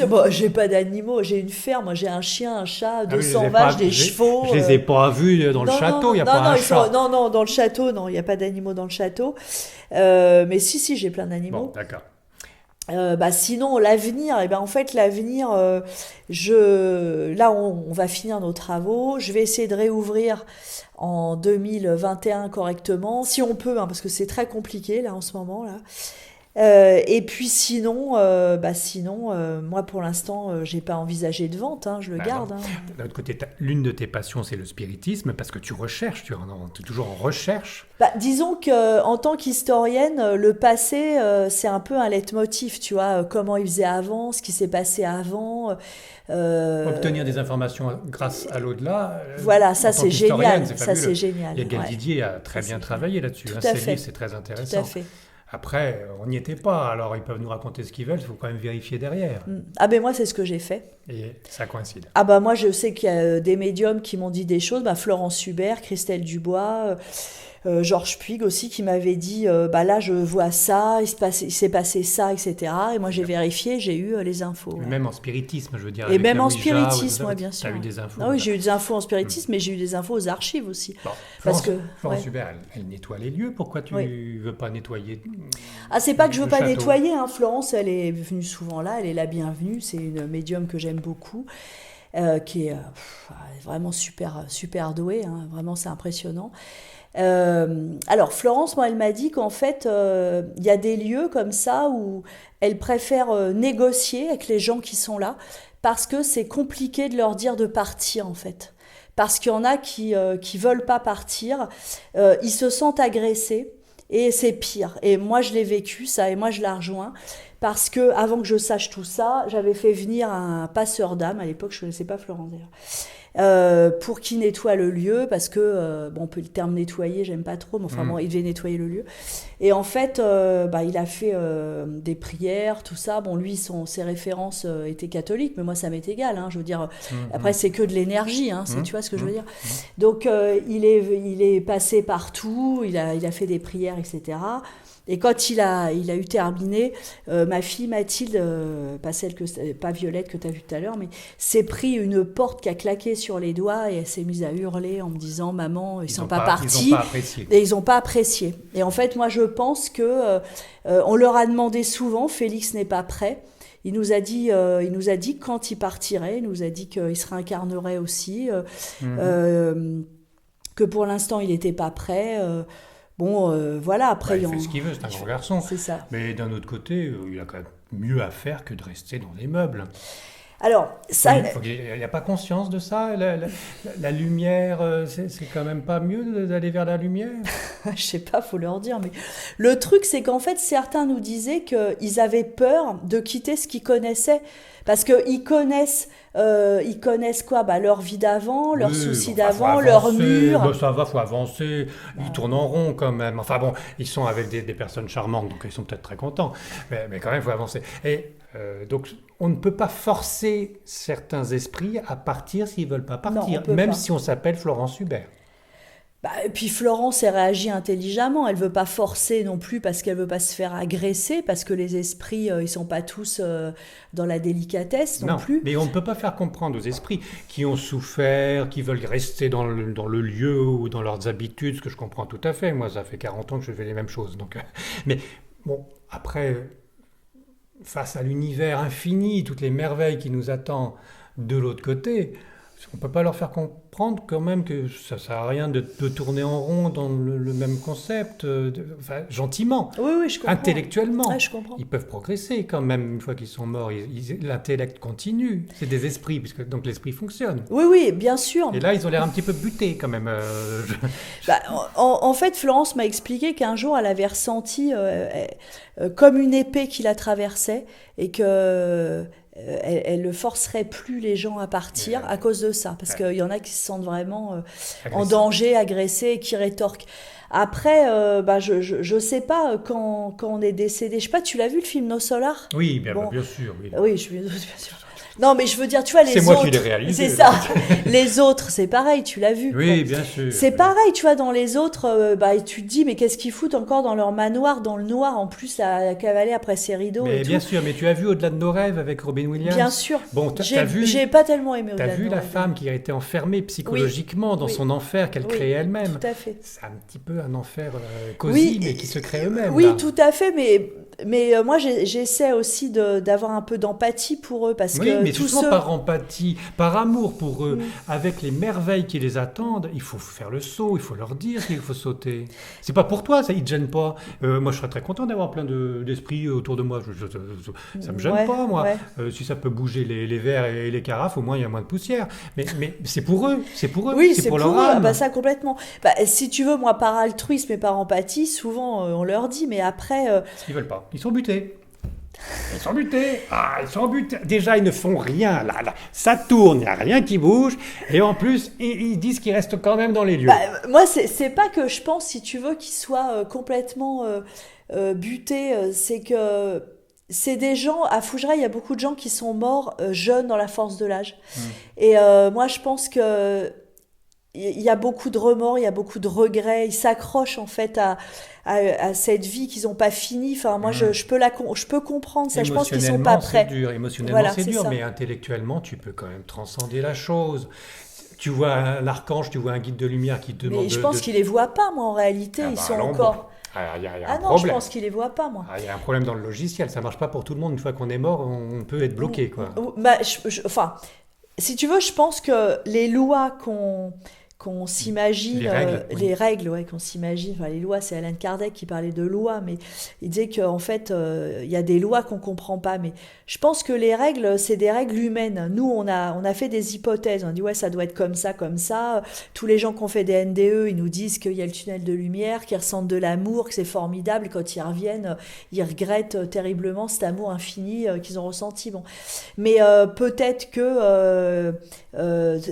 Bon, j'ai pas d'animaux, j'ai une ferme, j'ai un chien, un chat, Ah oui, 200 vaches, des chevaux. Je les ai pas vus dans le Non, château, il n'y a non, pas non, un chat. non, non, dans le château, non, il n'y a pas d'animaux dans le château. Mais si, j'ai plein Bon, d'animaux. d'accord. Bah, sinon, l'avenir, eh ben, en fait, l'avenir, là, on va finir nos travaux. Je vais essayer de réouvrir en 2021 correctement, si on peut, hein, parce que c'est très compliqué, là, en ce moment, là. Et puis sinon, moi pour l'instant, j'ai pas envisagé de vente, hein, je le Bah non. garde. Hein. D'un autre côté, l'une de tes passions, c'est le spiritisme, parce que tu recherches, tu es toujours en recherche. Bah, disons que en tant qu'historienne, le passé, c'est un peu un leitmotiv, tu vois, comment il faisait avant, ce qui s'est passé avant. euh, Obtenir des informations grâce à l'au-delà, voilà, en ça tant c'est qu'historienne, génial, c'est ça c'est fabuleux. génial. Yann Ouais, Didier a ça très bien c'est génial. travaillé là-dessus. Tout Hein. à Ses livres, fait, c'est très tout à intéressant. fait. Après, on n'y était pas, alors ils peuvent nous raconter ce qu'ils veulent, il faut quand même vérifier derrière. Mm. Ah ben moi c'est ce que j'ai fait. Et ça coïncide. Ah bah moi je sais qu'il y a des médiums qui m'ont dit des choses, bah Florence Hubert, Christelle Dubois, Georges Puig aussi qui m'avait dit bah là je vois ça, il s'est passé ça, etc. Et moi j'ai vérifié, j'ai eu les infos. Mais Ouais. même en spiritisme, je veux dire, Et avec même la en Ouija, ou tout spiritisme, ça, ouais, bien tu as sûr. eu Ouais. des infos. Ah oui, Voilà. j'ai eu des infos en Hmm. spiritisme, mais j'ai eu des infos aux archives aussi. Bon, Parce Florence, que, Florence ouais. Hubert, elle nettoie les lieux. Pourquoi tu Oui. veux pas nettoyer Ah, c'est pas que je veux le pas château? nettoyer, hein. Florence, elle est venue souvent là, elle est la bienvenue. C'est une médium que j'aime beaucoup, qui est vraiment super, super douée, hein. Vraiment, c'est impressionnant. Alors, Florence, moi, elle m'a dit qu'en fait, il y a des lieux comme ça où elle préfère négocier avec les gens qui sont là parce que c'est compliqué de leur dire de partir, en fait. Parce qu'il y en a qui veulent pas partir, ils se sentent agressés et c'est pire. Et moi, je l'ai vécu, ça, et moi, je la rejoins. Parce que avant que je sache tout ça, j'avais fait venir un passeur d'âme. À l'époque, je ne connaissais pas Florence d'ailleurs. Pour qu'il nettoie le lieu, parce que, bon, le terme nettoyer, j'aime pas trop, mais enfin bon, il devait nettoyer le lieu. Et en fait, bah, il a fait des prières, tout ça. Bon, lui, ses références étaient catholiques, mais moi, ça m'est égal, hein, je veux dire, après, c'est que de l'énergie, hein, tu vois ce que je veux dire. Donc, il est passé partout, il a fait des prières, etc. Et quand il a eu terminé, ma fille Mathilde, pas Violette que tu as vue tout à l'heure, mais s'est pris une porte qui a claqué sur les doigts et elle s'est mise à hurler en me disant maman, ils sont pas partis. Ils n'ont pas apprécié. Et ils n'ont pas apprécié. Et en fait, moi, je pense que on leur a demandé souvent, Félix n'est pas prêt. Il nous a dit quand il partirait, il nous a dit qu'il se réincarnerait aussi, que pour l'instant, il n'était pas prêt. Bon, voilà, après... Il fait ce qu'il veut, c'est un grand garçon. C'est ça. Mais d'un autre côté, il a quand même mieux à faire que de rester dans des meubles. Alors, ça... Il n'y a pas conscience de ça? La lumière, c'est quand même pas mieux d'aller vers la lumière? Je sais pas, faut leur dire, mais le truc, c'est qu'en fait, certains nous disaient qu'ils avaient peur de quitter ce qu'ils connaissaient. Parce qu'ils connaissent quoi? Bah, leur vie d'avant, leurs soucis d'avant, leurs murs. Bah, ça va, faut avancer. Ils tournent en rond quand même. Enfin bon, ils sont avec des personnes charmantes, donc ils sont peut-être très contents. Mais quand même, il faut avancer. Et donc, on ne peut pas forcer certains esprits à partir s'ils ne veulent pas partir, Non, on peut même pas. si on s'appelle Florence Hubert. Bah, et puis Florence, elle réagit intelligemment. Elle veut pas forcer non plus parce qu'elle veut pas se faire agresser, parce que les esprits, ils sont pas tous dans la délicatesse non Non, plus. mais on ne peut pas faire comprendre aux esprits qui ont souffert, qui veulent rester dans le lieu ou dans leurs habitudes, ce que je comprends tout à fait. Moi, ça fait 40 ans que je fais les mêmes choses. Donc, mais bon, après, face à l'univers infini, toutes les merveilles qui nous attendent de l'autre côté, on ne peut pas leur faire comprendre quand même que ça ne sert à rien de tourner en rond dans le même concept, enfin, gentiment, Oui, oui, je comprends. intellectuellement. Ah, je comprends. Ils peuvent progresser quand même une fois qu'ils sont morts. L'intellect continue. C'est des esprits, puisque donc l'esprit fonctionne. Oui, oui, bien sûr. Et là, ils ont l'air un petit peu butés quand même. Bah, en fait, Florence m'a expliqué qu'un jour, elle avait ressenti comme une épée qui la traversait et que elle ne forcerait plus les gens à partir à cause de ça. Parce qu'il y en a qui se sentent vraiment en danger, agressés, et qui rétorquent. Après, bah, je sais pas quand on est décédé. Je sais pas, tu l'as vu le film Nos Solar? Oui, Bon. bien sûr. Oui. Oui, bien sûr. Non, mais je veux dire, tu vois, les C'est autres. moi qui l'ai réalisé. C'est ça. Les autres, c'est pareil, tu l'as vu. Oui, Bon. bien sûr. C'est pareil, tu vois, dans les autres, bah, tu te dis, mais qu'est-ce qu'ils foutent encore dans leur manoir, dans le noir, en plus, à cavaler après ces rideaux Mais et bien tout. sûr, mais tu as vu Au-delà de nos rêves avec Robin Williams? Bien sûr. Bon, t'as J'ai vu, pas tellement aimé t'as Au-delà de vu nos la rêves. femme qui a été enfermée psychologiquement dans Oui. son enfer qu'elle Oui, crée elle-même. tout à fait. C'est un petit peu un enfer cosy, Oui, mais qui se crée eux-mêmes. Oui, là. tout à fait, mais moi, j'essaie aussi d'avoir un peu d'empathie pour eux, parce Oui, que mais tous justement ceux... par empathie, par amour pour eux, avec les merveilles qui les attendent, il faut faire le saut, il faut leur dire qu'il faut sauter. C'est pas pour toi, ça, ils te gênent pas. Moi, je serais très content d'avoir plein d'esprits autour de moi. Ça me gêne Ouais, pas, moi. ouais. Si ça peut bouger les verres et les carafes, au moins il y a moins de poussière. Mais c'est pour eux, Oui, c'est pour eux. leur Ah âme. bah ça complètement. Bah, si tu veux, moi, par altruisme et par empathie, souvent, on leur dit, mais après... Ils veulent pas. Ils sont butés. Ils sont butés. Ah, ils sont butés. Déjà, ils ne font rien. Là, ça tourne, il n'y a rien qui bouge. Et en plus, ils disent qu'ils restent quand même dans les lieux. Bah, moi, c'est pas que je pense, si tu veux, qu'ils soient complètement butés. C'est que c'est des gens, à Fougeray, il y a beaucoup de gens qui sont morts jeunes dans la force de l'âge. Et moi, je pense que il y a beaucoup de remords, il y a beaucoup de regrets. Ils s'accrochent en fait à cette vie qu'ils n'ont pas finie. Enfin, moi, je peux comprendre ça. Je pense qu'ils sont pas prêts. C'est dur. Émotionnellement, Voilà, c'est c'est dur, ça. mais intellectuellement, tu peux quand même transcender la chose. Tu vois un archange, tu vois un guide de lumière qui te demande Mais je pense qu'ils les voient pas, moi, en réalité. Ah Ils bah sont alors, encore. bon. Ah, il y a Ah un non, je problème. pense qu'ils les voient pas, moi. Ah, il y a un problème dans le logiciel. Ça marche pas pour tout le monde. Une fois qu'on est mort, on peut être bloqué, quoi. Bah, enfin, si tu veux, je pense que les lois qu'on s'imagine, Les règles, oui. les règles, ouais, qu'on s'imagine, enfin les lois, c'est Alan Kardec qui parlait de lois, mais il disait qu'en fait, il y a des lois qu'on comprend pas, mais je pense que les règles, c'est des règles humaines. Nous, on a fait des hypothèses, on a dit ouais, ça doit être comme ça, comme ça. Tous les gens qui ont fait des NDE, ils nous disent qu'il y a le tunnel de lumière, qu'ils ressentent de l'amour, que c'est formidable, quand ils reviennent, ils regrettent terriblement cet amour infini qu'ils ont ressenti. Bon, mais peut-être que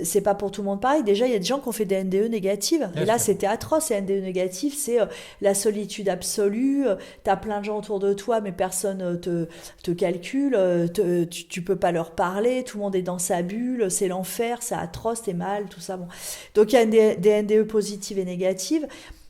c'est pas pour tout le monde pareil. Déjà, il y a des gens qui ont fait des NDE négatives. Bien Et là, sûr. c'était atroce. Les NDE négatifs, c'est la solitude absolue. T'as plein de gens autour de toi, mais personne te calcule. Tu peux pas leur parler. Tout le monde est dans sa bulle. C'est l'enfer. C'est atroce. T'es mal. Tout ça. Bon. Donc, il y a des NDE positives et négatives.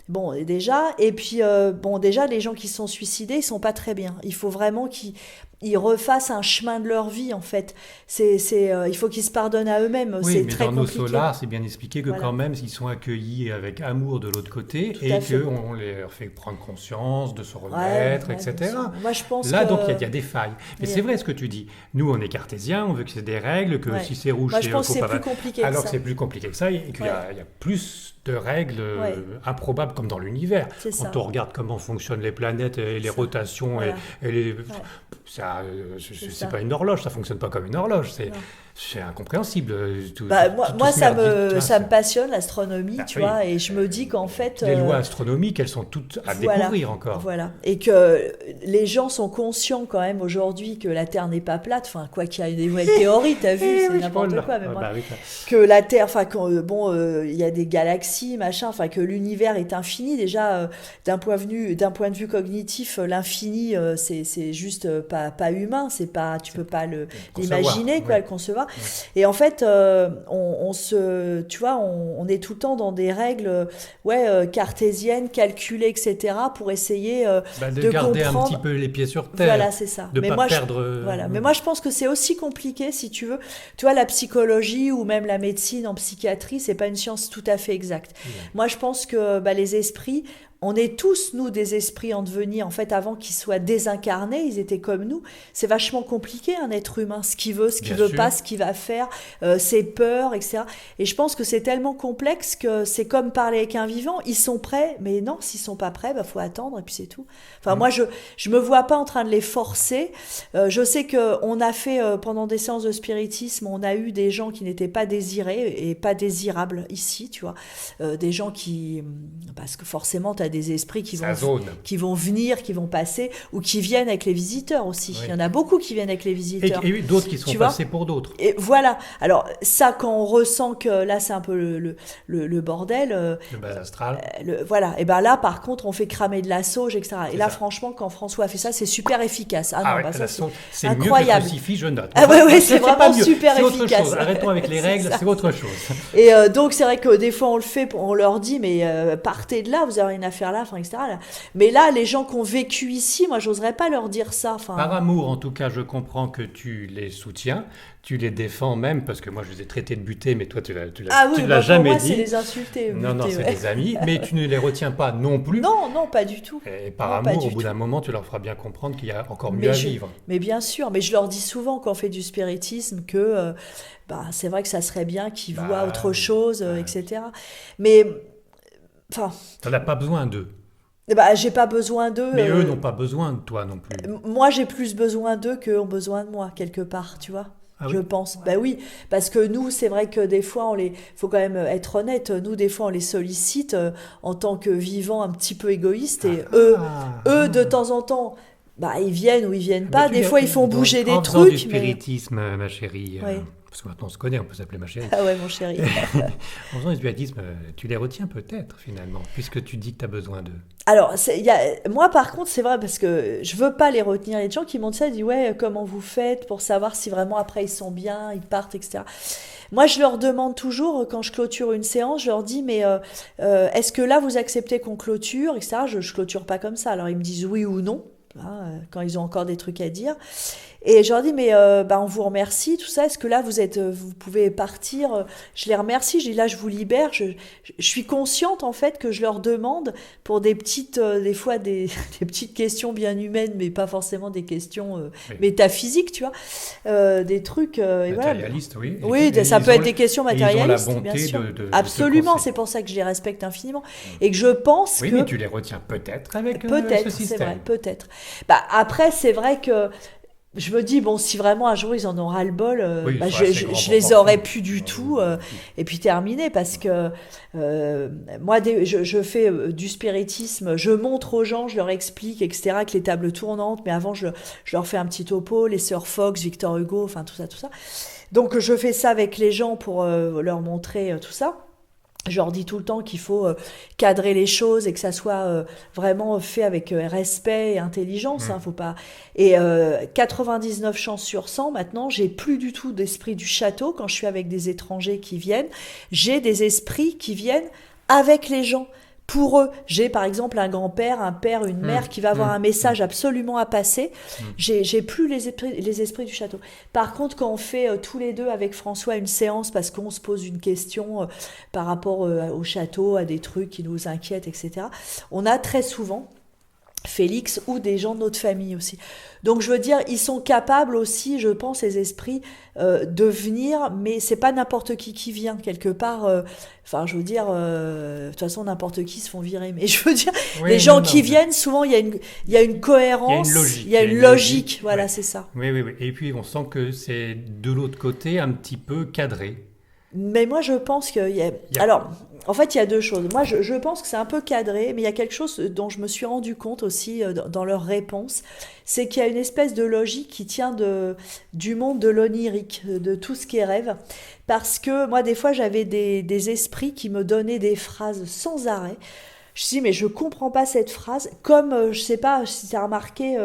Bon, déjà. Et puis, bon, déjà, les gens qui se sont suicidés, ils sont pas très bien. Il faut vraiment qu'ils refassent un chemin de leur vie, en fait. Il faut qu'ils se pardonnent à eux-mêmes. Oui, C'est mais très dans nos compliqué. solars, c'est bien expliqué que Voilà. quand même, ils sont accueillis avec amour de l'autre côté Tout et à fait. qu'on leur fait prendre conscience de se Ouais, remettre, ouais, etc. bien sûr. Moi, je pense Là, que... donc, il y a des failles. Mais Il y a- c'est vrai ce que tu dis. Nous, on est cartésiens, on veut que c'est des règles, que Ouais. si c'est rouge, Moi, je c'est pense que faut c'est pas. plus compliqué que Alors ça. que c'est plus compliqué que ça et qu'il y a, Ouais. il y a plus de règles Ouais. improbables comme dans l'univers. C'est Quand ça. on regarde comment fonctionnent les planètes et les Ça. rotations Voilà. et les... Ouais. Ça, C'est c'est ça. pas une horloge, ça fonctionne pas comme une horloge. Non. C'est incompréhensible. Bah, Tout moi ce ça merdique, tu vois, ça me c'est- passionne, l'astronomie, Ah tu oui. vois, et je me dis qu'en fait... Les lois astronomiques, elles sont toutes à Voilà. découvrir encore. Voilà. Et que les gens sont conscients quand même aujourd'hui que la Terre n'est pas plate. Enfin, quoi qu'il y ait des nouvelles théories, t'as vu, Eh c'est oui, n'importe Paul. quoi. Mais Ah moi, bah oui, que la Terre, enfin, il y a des galaxies, machin, enfin, que l'univers est infini. Déjà, d'un point de vue cognitif, l'infini, c'est juste pas humain. C'est pas, tu peux pas concevoir, l'imaginer, quoi, oui. le concevoir. etc. Et en fait, tu vois, on est tout le temps dans des règles, cartésiennes, calculées, etc., pour essayer De de garder un petit comprendre. peu les pieds sur terre, Voilà, c'est ça. de ne pas perdre... Voilà. Mais moi, je pense que c'est aussi compliqué, si tu veux. Tu vois, la psychologie ou même la médecine en psychiatrie, c'est pas une science tout à fait exacte. Moi, je pense que les esprits, on est tous, nous, des esprits en devenir. En fait, avant qu'ils soient désincarnés, ils étaient comme nous. C'est vachement compliqué, un être humain, ce qu'il veut, ce qu'il Bien veut sûr. pas, ce qu'il va faire, ses peurs, etc. Et je pense que c'est tellement complexe que c'est comme parler avec un vivant. Ils sont prêts, mais non, s'ils sont pas prêts, faut attendre et puis c'est tout. Enfin, moi, je me vois pas en train de les forcer. Je sais que on a fait pendant des séances de spiritisme, on a eu des gens qui n'étaient pas désirés et pas désirables ici, tu vois. Des gens parce que forcément, tu as des esprits Ça zone. qui vont venir, qui vont passer, ou qui viennent avec les visiteurs aussi. Oui. Il y en a beaucoup qui viennent avec les visiteurs. Et d'autres qui sont Tu vois. passés pour d'autres. Et voilà. Alors ça, quand on ressent que là, c'est un peu le bordel. Le bas astral. Voilà. Et ben là, par contre, on fait cramer de la sauge, etc. Et là, ça. franchement, quand François a fait ça, c'est super efficace. Ah ouais, ça, c'est mieux que le incroyable. crucifix, je note. Ah ouais, c'est pas vraiment mieux. super C'est autre efficace. chose. Arrêtons avec les règles, c'est autre chose. Et donc c'est vrai que des fois on le fait, on leur dit mais partez de là, vous avez rien à faire là, etc. Là. Mais là, les gens qui ont vécu ici, moi j'oserais pas leur dire ça. Par amour, en tout cas, je comprends que tu les soutiens, tu les défends même, parce que moi je les ai traités de butés, mais toi tu l'as jamais pour moi, dit. c'est les insulter. Non, c'est des amis, mais tu ne les retiens pas non plus. Non, pas du tout. Et par Non, pas amour, du au bout tout. d'un moment, tu leur feras bien comprendre qu'il y a encore mieux à vivre. Mais bien sûr, mais je leur dis souvent quand on fait du spiritisme que c'est vrai que ça serait bien qu'ils voient autre chose, etc. Mais enfin, tu n'en as pas besoin d'eux. J'ai pas besoin d'eux. Mais eux n'ont pas besoin de toi non plus. Moi, j'ai plus besoin d'eux qu'eux ont besoin de moi, quelque part, tu vois. Je pense. Oui, parce que nous, c'est vrai que des fois, faut quand même être honnête, nous, des fois, on les sollicite en tant que vivants un petit peu égoïstes, et eux, de temps en temps, ils viennent ou ils viennent pas. Des fois, ils font bouger des trucs. Du spiritisme, ma chérie. Oui. Parce que maintenant on se connaît, on peut s'appeler ma chérie. Ah ouais, mon chéri. En faisant du spiritisme, tu les retiens peut-être finalement, puisque tu dis que tu as besoin d'eux. Alors, moi par contre, c'est vrai, parce que je veux pas les retenir. Il y a des gens qui m'ont dit ça, ils disent ouais, comment vous faites pour savoir si vraiment après ils sont bien, ils partent, etc. Moi, je leur demande toujours, quand je clôture une séance, je leur dis mais est-ce que là vous acceptez qu'on clôture, etc. Je clôture pas comme ça. Alors ils me disent oui ou non. Quand ils ont encore des trucs à dire. Et je leur dis, mais on vous remercie, tout ça. Est-ce que là, vous pouvez partir? Je les remercie. Je dis, là, je vous libère. Je suis consciente, en fait, que je leur demande pour des petites, des fois, des petites questions bien humaines, mais pas forcément des questions métaphysiques, tu vois. Des trucs... matérialistes, oui. Oui, ça peut être des questions matérialistes, ils ont la bonté bien sûr. De absolument, c'est pour ça que je les respecte infiniment. Et que je pense que... Oui, mais tu les retiens peut-être avec ce système. C'est vrai, peut-être. Après, c'est vrai que je me dis, bon, si vraiment un jour ils en ont ras-le-bol, je les aurais plus du tout, et puis terminé, parce que moi, je fais du spiritisme, je montre aux gens, je leur explique, etc., avec les tables tournantes, mais avant, je leur fais un petit topo, les sœurs Fox, Victor Hugo, enfin, tout ça. Donc, je fais ça avec les gens pour leur montrer tout ça. Je leur dis tout le temps qu'il faut cadrer les choses et que ça soit vraiment fait avec respect et intelligence. Faut pas. Et 99 chances sur 100, maintenant, j'ai plus du tout d'esprit du château. Quand je suis avec des étrangers qui viennent, j'ai des esprits qui viennent avec les gens. Pour eux, j'ai par exemple un grand-père, un père, une mère qui va avoir un message absolument à passer. J'ai plus les esprits du château. Par contre, quand on fait tous les deux avec François une séance parce qu'on se pose une question par rapport au château, à des trucs qui nous inquiètent, etc., on a très souvent Félix ou des gens de notre famille aussi. Donc je veux dire, ils sont capables aussi, je pense, les esprits, de venir, mais c'est pas n'importe qui vient quelque part. Je veux dire, de toute façon, n'importe qui se font virer. Mais je veux dire, les gens qui viennent, souvent, il y a une cohérence, il y a une logique. Voilà, c'est ça. Oui. Et puis on sent que c'est de l'autre côté un petit peu cadré. Mais moi, je pense qu'il y a... Alors, en fait, il y a deux choses. Moi, je pense que c'est un peu cadré, mais il y a quelque chose dont je me suis rendu compte aussi dans leurs réponses, c'est qu'il y a une espèce de logique qui tient du monde de l'onirique, de tout ce qui est rêve. Parce que moi, des fois, j'avais des esprits qui me donnaient des phrases sans arrêt. Je dis, mais je comprends pas cette phrase. Comme, je sais pas si tu as remarqué,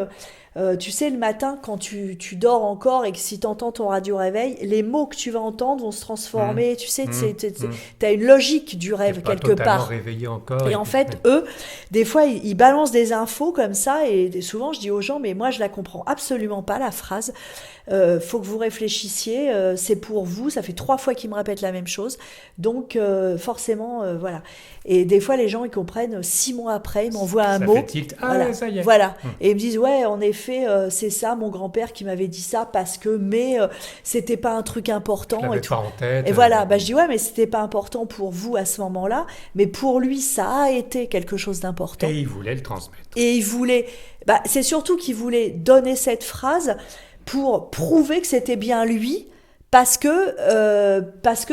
tu sais, le matin, quand tu dors encore et que si tu entends ton radio-réveil, les mots que tu vas entendre vont se transformer. Tu sais, tu as une logique du T'es rêve pas quelque totalement part. réveillé encore. Et en fait, eux, des fois, ils balancent des infos comme ça, et souvent, je dis aux gens, mais moi, je la comprends absolument pas, la phrase. Faut que vous réfléchissiez, c'est pour vous, ça fait 3 fois qu'ils me répètent la même chose. Donc, forcément, voilà. Et des fois, les gens, ils comprennent 6 mois après, ils m'envoient un Ça mot. fait tilt. Ah, Voilà, ça y est. voilà. Et ils me disent, ouais, en effet, c'est ça, mon grand-père qui m'avait dit ça, parce que, mais c'était pas un truc Je important et l'avais tout. pas en tête. Et voilà, bah, je dis, ouais, mais c'était pas important pour vous à ce moment-là, mais pour lui, ça a été quelque chose d'important. Et il voulait le transmettre. Et il voulait, bah, c'est surtout qu'il voulait donner cette phrase pour prouver que c'était bien lui, parce que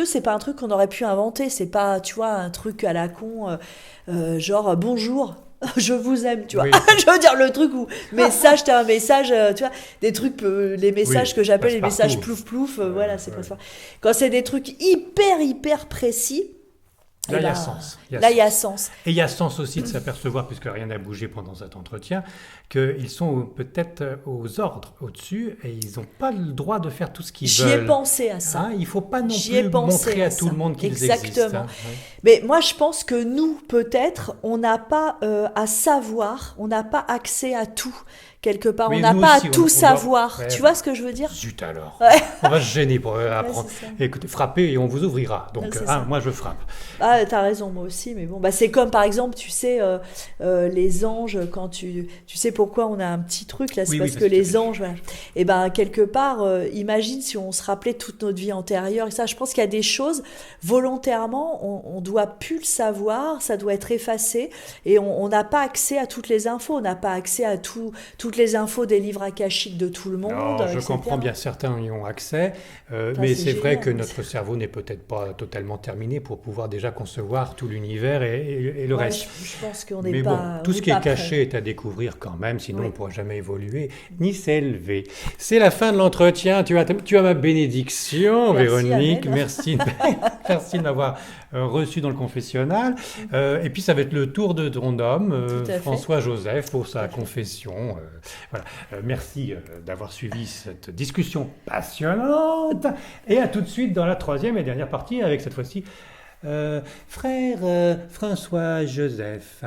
c'est pas un truc qu'on aurait pu inventer, c'est pas, tu vois, un truc à la con, genre bonjour. Je vous aime, tu vois. Oui. Je veux dire le truc où message, t'as un message, tu vois, des trucs, les messages Oui, que j'appelle les passe-partout. messages plouf plouf, voilà, c'est pas ça. Quand c'est des trucs hyper précis, Là, eh il y a ben, sens. là il y a sens. Et il y a sens aussi de s'apercevoir, puisque rien n'a bougé pendant cet entretien, qu'ils sont peut-être aux ordres au-dessus et ils n'ont pas le droit de faire tout ce qu'ils J'y veulent. ai pensé à ça. Hein, il ne faut pas non J'y ai plus pensé montrer à ça. tout le monde qu'ils Exactement. existent. Hein. Ouais. Mais moi, je pense que nous, peut-être, on n'a pas à savoir, on n'a pas accès à tout, quelque part. Oui, on n'a nous pas aussi, à tout savoir. ouais. Tu vois ce que je veux dire? Zut alors. Ouais. On va se gêner pour apprendre. c'est ça. Écoutez, frappez et on vous ouvrira. Donc, Ouais, c'est ça. moi, je frappe. Ah, t'as raison, moi aussi, mais bon, bah, c'est comme par exemple, tu sais, les anges, quand tu sais pourquoi on a un petit truc là, c'est Oui, parce oui, que parce que les anges, voilà. Et ben quelque part, imagine si on se rappelait toute notre vie antérieure, et ça, je pense qu'il y a des choses, volontairement, on doit plus le savoir, ça doit être effacé, et on n'a pas accès à toutes les infos, on n'a pas accès à toutes les infos des livres akashiques de tout le monde, Non, je etc. comprends bien, certains y ont accès, Enfin, mais c'est c'est vrai génial, que mais notre cerveau n'est peut-être pas totalement terminé pour pouvoir déjà concevoir tout l'univers et le Ouais, reste. je pense qu'on n'est Mais pas. bon, on tout ce n'est qui pas est caché prêt. est à découvrir quand même, sinon Oui. on ne pourra jamais évoluer ni s'élever. C'est la fin de l'entretien. Tu as ma bénédiction, Merci, Véronique. amen. Merci, merci de m'avoir reçu dans le confessionnal. Et puis ça va être le tour de ton homme, Tout à fait. François-Joseph, pour sa à fait. confession. Voilà. Merci d'avoir suivi cette discussion passionnante. Et à tout de suite dans la troisième et dernière partie avec cette fois-ci frère François-Joseph.